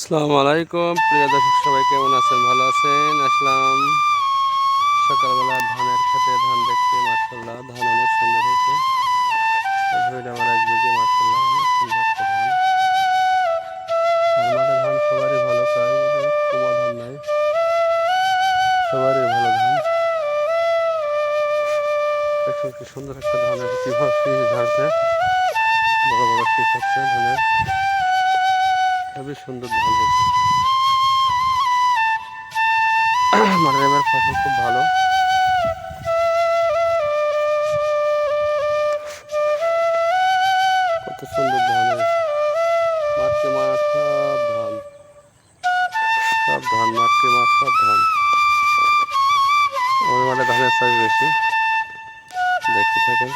আসসালামু আলাইকুম প্রিয় দর্শক, সবাই কেমন আছেন? ভালো আছেন? আসলাম সকালবেলা ধানের খেতে ধান দেখতে। মাশাআল্লাহ, ধান অনেক সুন্দর হয়েছে। ধরে আমার 1 বিঘে, মাশাআল্লাহ অনেক সুন্দর একটা ধান। আর মাঠে ধান সবারই ভালো, কাজ কুমা ধান নাই, সবারই ভালো ধান। দেখুন কি সুন্দর একটা ধান আছে, কিভাবে শীষ ঝাড়ছে, বড় বড় শীষ হচ্ছে ধানের। খুবই সুন্দর ধান হয়েছে। মাঠের এবার ফসল খুব ভালো। কত সুন্দর ধান হয়েছে। মাঠকে মাঠ সব ধান, সব ধান, মাঠকে মাঠ সব ধান। আমাদের মাঠে ধানের চাষ বেশি, দেখতে থাকেন।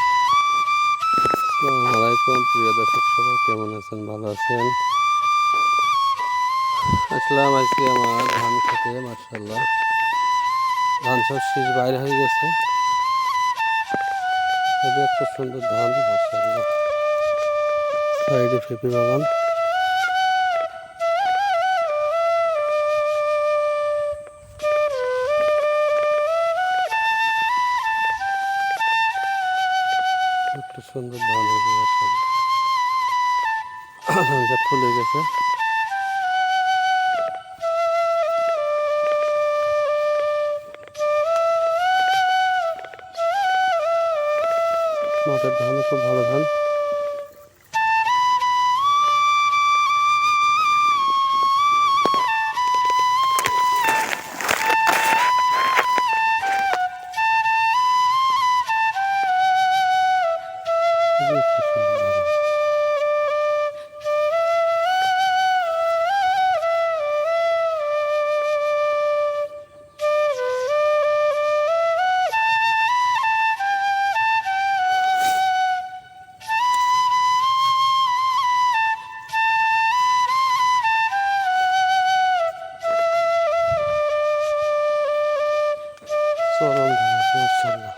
আসসালামু আলাইকুম প্রিয় দর্শক, সবাই কেমন আছেন? ভালো আছেন? আসলাম আজকে আমার ধান খেতে। মাশাআল্লাহ, ধান সব শীষ বাইরে হয়ে গেছে। খুবই একটা সুন্দর ধান, মাশাআল্লাহ। সাইডে পেঁপে বাগান। একটা সুন্দর ধান হয়েছে, মাশাআল্লাহ। ধানটা ফুলে গেছে। মাঠের ধানও খুব ভালো ধান। খুবই একটা সুন্দর ধান। চরম ধান আছে, মাশাআল্লাহ।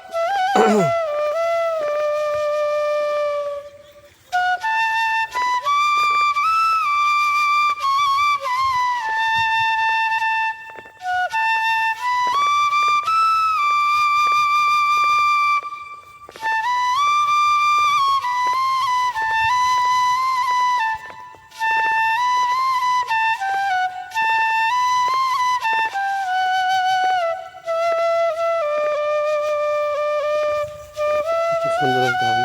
কত সুন্দর এক ধান।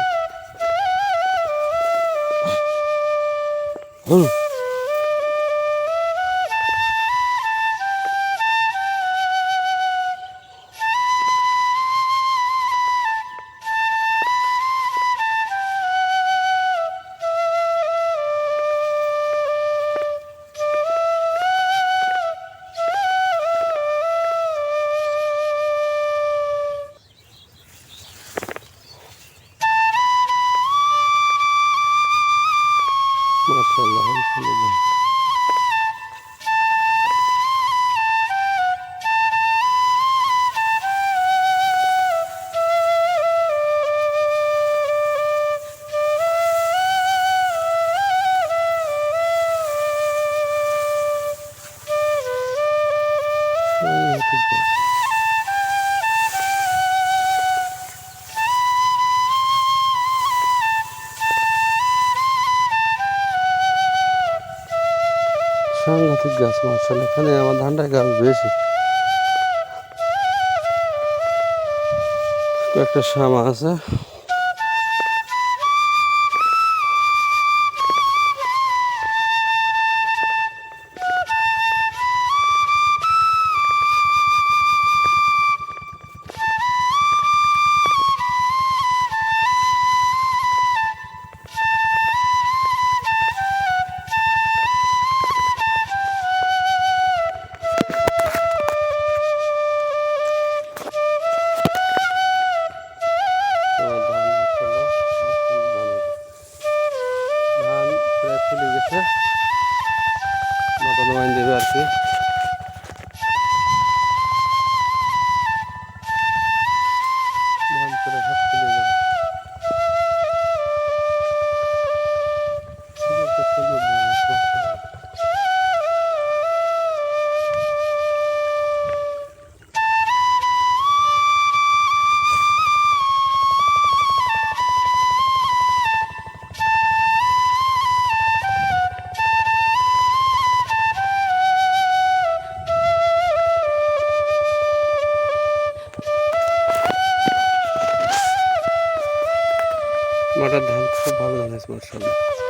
মাশাআল্লাহ, অনেক সুন্দর ধান। সাংঘাতিক গাছ। সাংঘাতিক গাছ, মাশাআল্লাহ। এখানে আমার ধানটার গাছ বেশি। কয়েকটা শামা আছে। আমার ধান, মাশাআল্লাহ, অনেক সুন্দর ধান হয়েছে। ধান প্রায় ফুলে গেছে, মাথা নোয়াইন দেবে আর কি। ধান প্রায় সব ফুলে যাবে। খুবই একটা সুন্দর ধান, মাশাআল্লাহ। মাঠের ধান খুব ভালো ধান হয়েছে মাশাআল্লাহ।